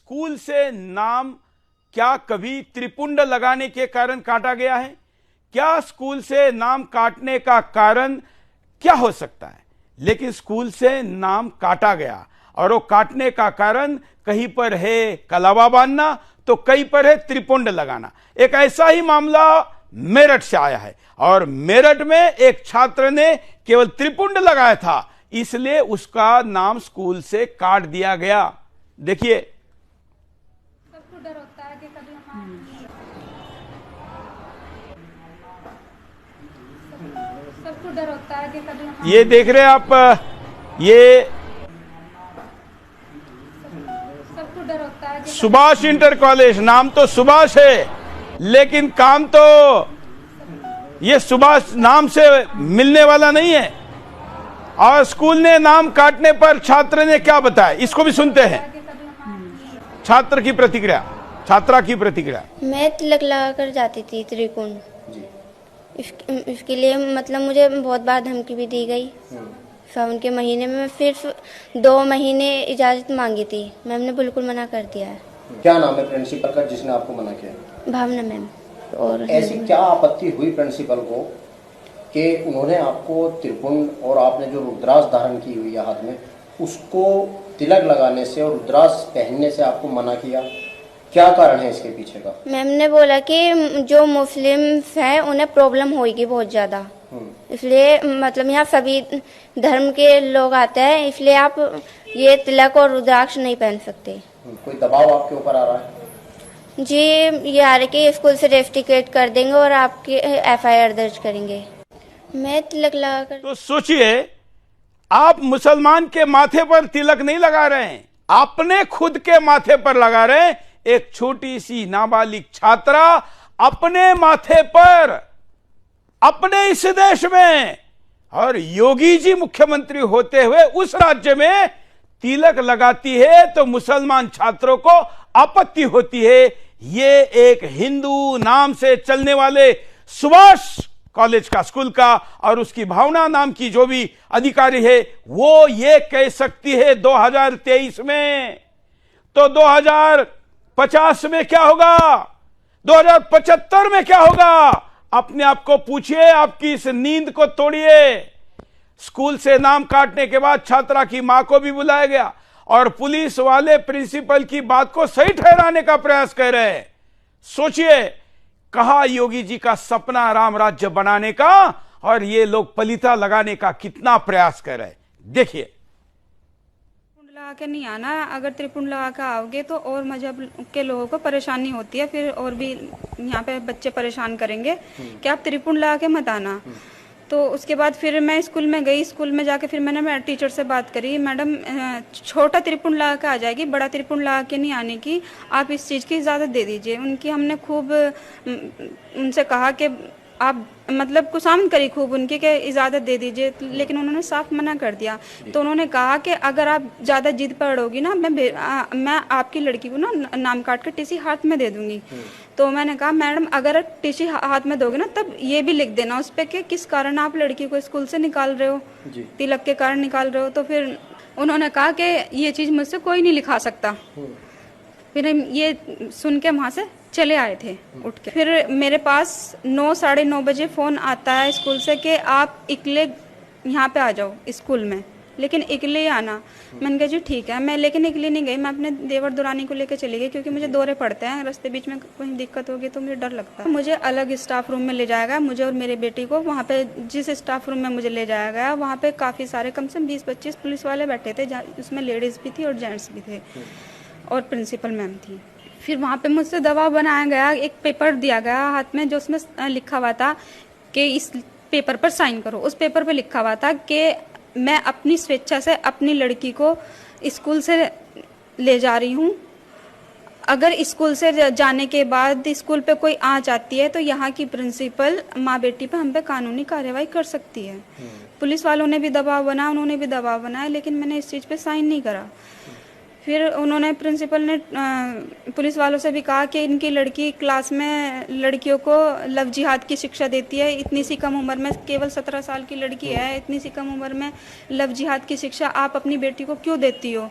School से नाम क्या कभी त्रिपुंड लगाने के कारण काटा गया है? क्या स्कूल से नाम काटने का कारण क्या हो सकता है? लेकिन स्कूल से नाम काटा गया और वो काटने का कारण कहीं पर है कलावा बांधना तो कहीं पर है त्रिपुंड लगाना। एक ऐसा ही मामला मेरठ से आया है और मेरठ में एक छात्र ने केवल त्रिपुंड लगाया था, इसलिए उसका नाम स्कूल से काट दिया गया। देखिए, सबको डर होता है कि कभी सबको डर होता है कि कभी ये देख रहे हैं आप, ये सबको डर होता है कि सुभाष इंटर कॉलेज, नाम तो सुभाष है लेकिन काम तो ये सुभाष नाम से मिलने वाला नहीं है। और स्कूल ने नाम काटने पर छात्र ने क्या बताया, इसको भी सुनते हैं। छात्र की प्रतिक्रिया, छात्रा की प्रतिक्रिया। मैं तिलक लगा कर जाती थी त्रिकुंड, इसके लिए मतलब मुझे बहुत बार धमकी भी दी गई। सावन के महीने में फिर 2 महीने इजाज़त मांगी थी, मैम ने बिल्कुल मना कर दिया है। क्या नाम है प्रिंसिपल का जिसने आपको मना किया? भावना मैम। और ऐसी क्या आपत्ति हुई प्रिंसिपल को कि उन्होंने आपको त्रिपुंड और आपने जो रुद्राक्ष धारण की हुई है हाथ में, उसको तिलक लगाने से और रुद्राक्ष पहनने से आपको मना किया? क्या कारण है इसके पीछे का? मैम ने बोला कि जो मुस्लिम हैं उन्हें प्रॉब्लम होगी बहुत ज़्यादा, इसलिए मतलब यहाँ सभी धर्म के लोग आते हैं, इसलिए आप ये तिलक और रुद्राक्ष नहीं पहन सकते। कोई दबाव आपके ऊपर आ रहा है? जी, ये आ रहे कि स्कूल से रेस्ट्रिकेट कर देंगे और आपके FIR दर्ज करेंगे। मैं तिलक लगा कर, तो सोचिए, आप मुसलमान के माथे पर तिलक नहीं लगा रहे हैं, अपने खुद के माथे पर लगा रहे हैं। एक छोटी सी नाबालिग छात्रा अपने माथे पर, अपने इस देश में, और योगी जी मुख्यमंत्री होते हुए उस राज्य में तिलक लगाती है तो मुसलमान छात्रों को आपत्ति होती है। ये एक हिंदू नाम से चलने वाले सुभाष कॉलेज का, स्कूल का, और उसकी भावना नाम की जो भी अधिकारी है वो ये कह सकती है 2023 में, तो 2050 में क्या होगा, 2075 में क्या होगा? अपने आप को पूछिए, आपकी इस नींद को तोड़िए। स्कूल से नाम काटने के बाद छात्रा की मां को भी बुलाया गया और पुलिस वाले प्रिंसिपल की बात को सही ठहराने का प्रयास कर रहे हैं। सोचिए, कहा योगी जी का सपना राम राज्य बनाने का, और ये लोग पलीता लगाने का कितना प्रयास कर रहे हैं। देखिए, त्रिपुंड लगा के नहीं आना, अगर त्रिपुंड लगा के आओगे तो और मजहब के लोगों को परेशानी होती है, फिर और भी यहाँ पे बच्चे परेशान करेंगे कि आप त्रिपुंड लगा के मत आना। तो उसके बाद फिर मैं स्कूल में गई, स्कूल में जाके फिर मैंने टीचर से बात करी, मैडम छोटा त्रिपुंड लगा के आ जाएगी, बड़ा त्रिपुंड लगा के नहीं आने की, आप इस चीज़ की इजाज़त दे दीजिए। उनकी हमने खूब उनसे कहा कि आप मतलब कुसामत करी खूब उनकी कि इजाज़त दे दीजिए, लेकिन उन्होंने साफ मना कर दिया। तो उन्होंने कहा कि अगर आप ज़्यादा जिद पड़ोगी ना, मैं आपकी लड़की को ना नाम काट कर टीसी हाथ में दे दूंगी। तो मैंने कहा मैडम अगर टीसी हाथ में दोगे ना तब ये भी लिख देना उस पर कि किस कारण आप लड़की को स्कूल से निकाल रहे हो, तिलक के कारण निकाल रहे हो। तो फिर उन्होंने कहा कि ये चीज़ मुझसे कोई नहीं लिखा सकता। फिर ये सुन के वहाँ से चले आए थे उठ के। फिर मेरे पास 9 साढ़े 9 बजे फ़ोन आता है स्कूल से कि आप इकले यहाँ पे आ जाओ स्कूल में, लेकिन इकले ही आना। मैंने कहा जी ठीक है, मैं लेकिन इकली नहीं गई, मैं अपने देवर दुरानी को लेकर चली गई, क्योंकि मुझे दौरे पड़ते हैं, रास्ते बीच में कोई दिक्कत होगी तो मुझे डर लगता है। मुझे अलग स्टाफ रूम में ले जाया गया, मुझे और मेरे बेटी को। वहाँ पे जिस स्टाफ रूम में मुझे ले जाया गया वहाँ पे काफ़ी सारे, कम से कम 20-25 पुलिस वाले बैठे थे, उसमें लेडीज़ भी थी और जेंट्स भी थे और प्रिंसिपल मैम थी। फिर वहाँ पे मुझसे दबाव बनाया गया, एक पेपर दिया गया हाथ में जो उसमें लिखा हुआ था कि इस पेपर पर साइन करो। उस पेपर पर लिखा हुआ था कि मैं अपनी स्वेच्छा से अपनी लड़की को स्कूल से ले जा रही हूँ। अगर स्कूल से जाने के बाद स्कूल पे कोई आँच आती है तो यहाँ की प्रिंसिपल माँ बेटी पे हम पे कानूनी कार्रवाई कर सकती है। पुलिस वालों ने भी दबाव बनाया, उन्होंने भी दबाव बनाया, लेकिन मैंने इस चीज़ पे साइन नहीं करा। फिर उन्होंने, प्रिंसिपल ने पुलिस वालों से भी कहा कि इनकी लड़की क्लास में लड़कियों को लव जिहाद की शिक्षा देती है, इतनी सी कम उम्र में, केवल 17 साल की लड़की है, इतनी सी कम उम्र में लव जिहाद की शिक्षा आप अपनी बेटी को क्यों देती हो?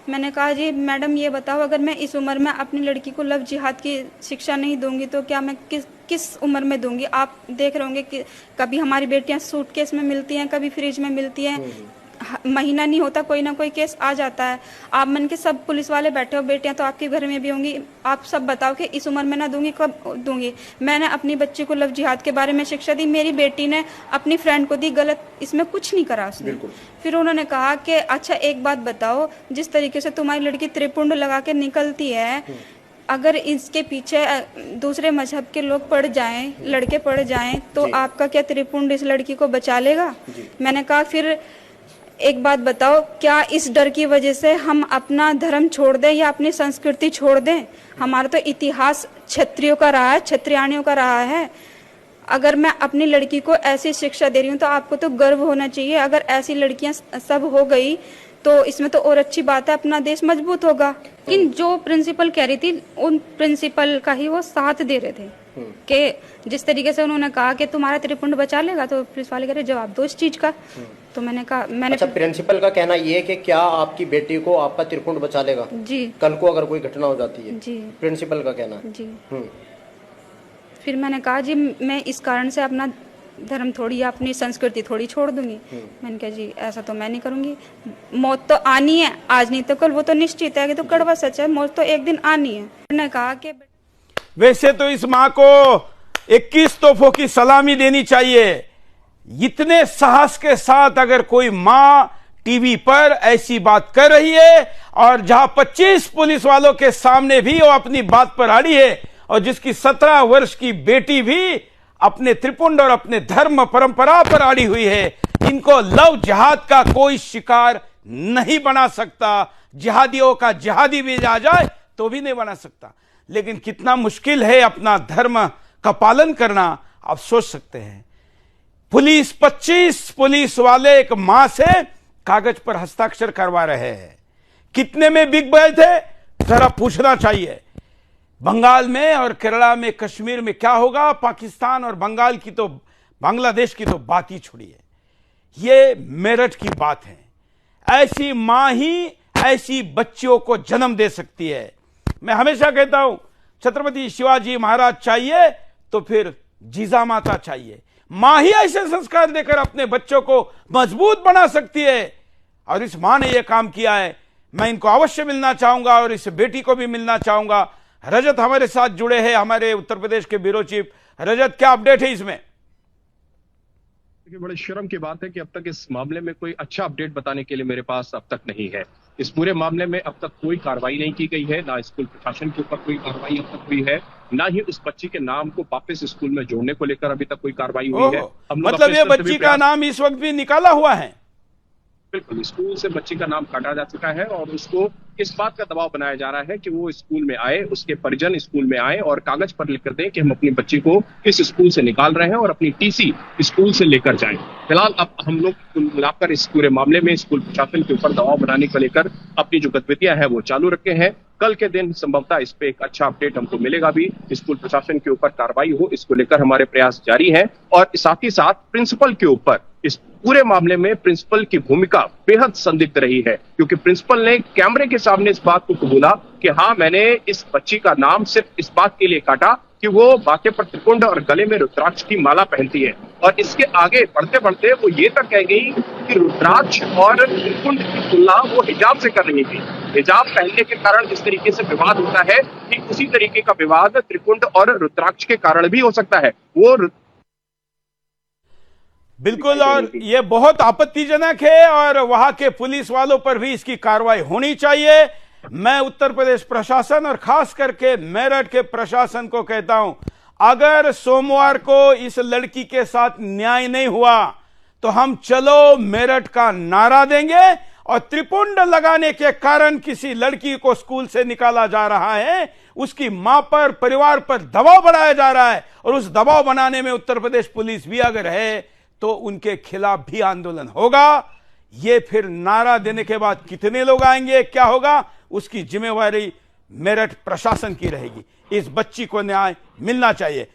मैंने कहा जी मैडम ये बताओ, अगर मैं इस उम्र में अपनी लड़की को लव जिहाद की शिक्षा नहीं दूंगी तो क्या मैं किस उम्र में दूंगी? आप देख रहे होंगे कि कभी हमारी बेटियां सूटकेस में मिलती हैं, कभी फ्रिज में मिलती हैं, महीना नहीं होता कोई ना कोई केस आ जाता है। आप मन के सब पुलिस वाले बैठे हो, बेटियां तो आपके घर में भी होंगी, आप सब बताओ कि इस उम्र में ना दूंगी, कब दूंगी? मैंने अपनी बच्ची को लव जिहाद के बारे में शिक्षा दी, मेरी बेटी ने अपनी फ्रेंड को दी, गलत इसमें कुछ नहीं करा उसने। फिर उन्होंने कहा कि अच्छा एक बात बताओ, जिस तरीके से तुम्हारी लड़की त्रिपुंड लगा के निकलती है, अगर इसके पीछे दूसरे मजहब के लोग पड़ जाएं, लड़के पड़ जाएं, तो आपका क्या त्रिपुंड इस लड़की को बचा लेगा? मैंने कहा फिर एक बात बताओ, क्या इस डर की वजह से हम अपना धर्म छोड़ दें या अपनी संस्कृति छोड़ दें? हमारा तो इतिहास क्षत्रियों का रहा है, क्षत्रियाणियों का रहा है। अगर मैं अपनी लड़की को ऐसी शिक्षा दे रही हूँ तो आपको तो गर्व होना चाहिए। अगर ऐसी लड़कियां सब हो गई तो इसमें तो और अच्छी बात है, अपना देश मजबूत होगा। लेकिन जो प्रिंसिपल कह रही थी, उन प्रिंसिपल का ही वो साथ दे रहे थे कि जिस तरीके से उन्होंने कहा कि तुम्हारा त्रिपुंड बचा लेगा, तो पुलिस वाले कह रहे जवाब दो इस चीज का। तो मैंने कहा अच्छा, प्रिंसिपल का कहना ये है कि क्या आपकी बेटी को आपका त्रिपुंड बचा लेगा जी, कल को अगर कोई घटना हो जाती है? जी प्रिंसिपल का कहना जी। फिर मैंने कहा जी मैं इस कारण से अपना धर्म थोड़ी या अपनी संस्कृति थोड़ी छोड़ दूंगी। मैंने कहा जी ऐसा तो मैं नहीं करूंगी, मौत तो आनी है, आज नहीं तो कल, वो तो निश्चित है कि तो कड़वा सच है, मौत तो एक दिन आनी है। मैंने कहा कि वैसे तो इस मां को 21 तोहफों की सलामी देनी चाहिए। इतने साहस के साथ अगर कोई मां टीवी पर ऐसी बात कर रही है और जहां 25 पुलिस वालों के सामने भी वो अपनी बात पर अड़ी है, और जिसकी 17 वर्ष की बेटी भी अपने त्रिपुंड और अपने धर्म परंपरा पर अड़ी हुई है, इनको लव जिहाद का कोई शिकार नहीं बना सकता। जिहादियों का जिहादी भी आ जाए तो भी नहीं बना सकता। लेकिन कितना मुश्किल है अपना धर्म का पालन करना, आप सोच सकते हैं। 25 पुलिस वाले एक मां से कागज पर हस्ताक्षर करवा रहे हैं। कितने में बिक गए थे जरा पूछना चाहिए। बंगाल में और केरला में, कश्मीर में क्या होगा, पाकिस्तान और बंगाल की तो, बांग्लादेश की तो बात ही छोड़िए। ये मेरठ की बात है। ऐसी मां ही ऐसी बच्चियों को जन्म दे सकती है। मैं हमेशा कहता हूं, छत्रपति शिवाजी महाराज चाहिए तो फिर जीजा माता चाहिए। मां ही ऐसे संस्कार देकर अपने बच्चों को मजबूत बना सकती है, और इस मां ने यह काम किया है। मैं इनको अवश्य मिलना चाहूंगा और इस बेटी को भी मिलना चाहूंगा। रजत हमारे साथ जुड़े हैं, हमारे उत्तर प्रदेश के ब्यूरो चीफ। रजत, क्या अपडेट है इसमें? देखिए, बड़े शर्म की बात है कि अब तक इस मामले में कोई अच्छा अपडेट बताने के लिए मेरे पास अब तक नहीं है। इस पूरे मामले में अब तक कोई कार्रवाई नहीं की गई है, ना स्कूल प्रशासन के ऊपर कोई कार्रवाई अब तक हुई है, ना ही उस बच्ची के नाम को वापस स्कूल में जोड़ने को लेकर अभी तक कोई कार्रवाई हुई है। मतलब ये बच्ची का नाम इस वक्त भी निकाला हुआ है? बिल्कुल, स्कूल से बच्ची का नाम काटा जा चुका है और उसको इस बात का दबाव बनाया जा रहा है कि वो स्कूल में आए, उसके परिजन स्कूल में आए और कागज पर लिख कर दें कि हम अपनी बच्ची को इस स्कूल से निकाल रहे हैं और अपनी टीसी स्कूल से लेकर जाएं। फिलहाल अब हम लोग कुल मिलाकर इस पूरे मामले में स्कूल प्रशासन के ऊपर दबाव बनाने को लेकर अपनी जो गतिविधियां हैं वो चालू रखे हैं। कल के दिन संभवतः इस पे एक अच्छा अपडेट हमको मिलेगा भी, स्कूल प्रशासन के ऊपर कार्रवाई हो, इसको लेकर हमारे प्रयास जारी हैं। और साथ ही साथ प्रिंसिपल के ऊपर, इस पूरे मामले में प्रिंसिपल की भूमिका बेहद संदिग्ध रही है, क्योंकि प्रिंसिपल ने कैमरे के सामने इस बात को कबूला कि हाँ, मैंने इस बच्ची का नाम सिर्फ इस बात के लिए काटा कि वो माथे पर त्रिपुंड और गले में रुद्राक्ष की माला पहनती है। और इसके आगे बढ़ते बढ़ते वो ये तक कह गई कि रुद्राक्ष और त्रिपुंड की तुलना वो हिजाब से कर रही थी। हिजाब पहनने के कारण जिस तरीके से विवाद होता है, ठीक उसी तरीके का विवाद त्रिपुंड और रुद्राक्ष के कारण भी हो सकता है। वो बिल्कुल, और ये बहुत आपत्तिजनक है और वहां के पुलिस वालों पर भी इसकी कार्रवाई होनी चाहिए। मैं उत्तर प्रदेश प्रशासन और खास करके मेरठ के प्रशासन को कहता हूं, अगर सोमवार को इस लड़की के साथ न्याय नहीं हुआ तो हम चलो मेरठ का नारा देंगे। और त्रिपुंड लगाने के कारण किसी लड़की को स्कूल से निकाला जा रहा है, उसकी मां पर, परिवार पर दबाव बनाया जा रहा है, और उस दबाव बनाने में उत्तर प्रदेश पुलिस भी अगर है तो उनके खिलाफ भी आंदोलन होगा। ये फिर नारा देने के बाद कितने लोग आएंगे, क्या होगा, उसकी जिम्मेवारी मेरठ प्रशासन की रहेगी। इस बच्ची को न्याय मिलना चाहिए।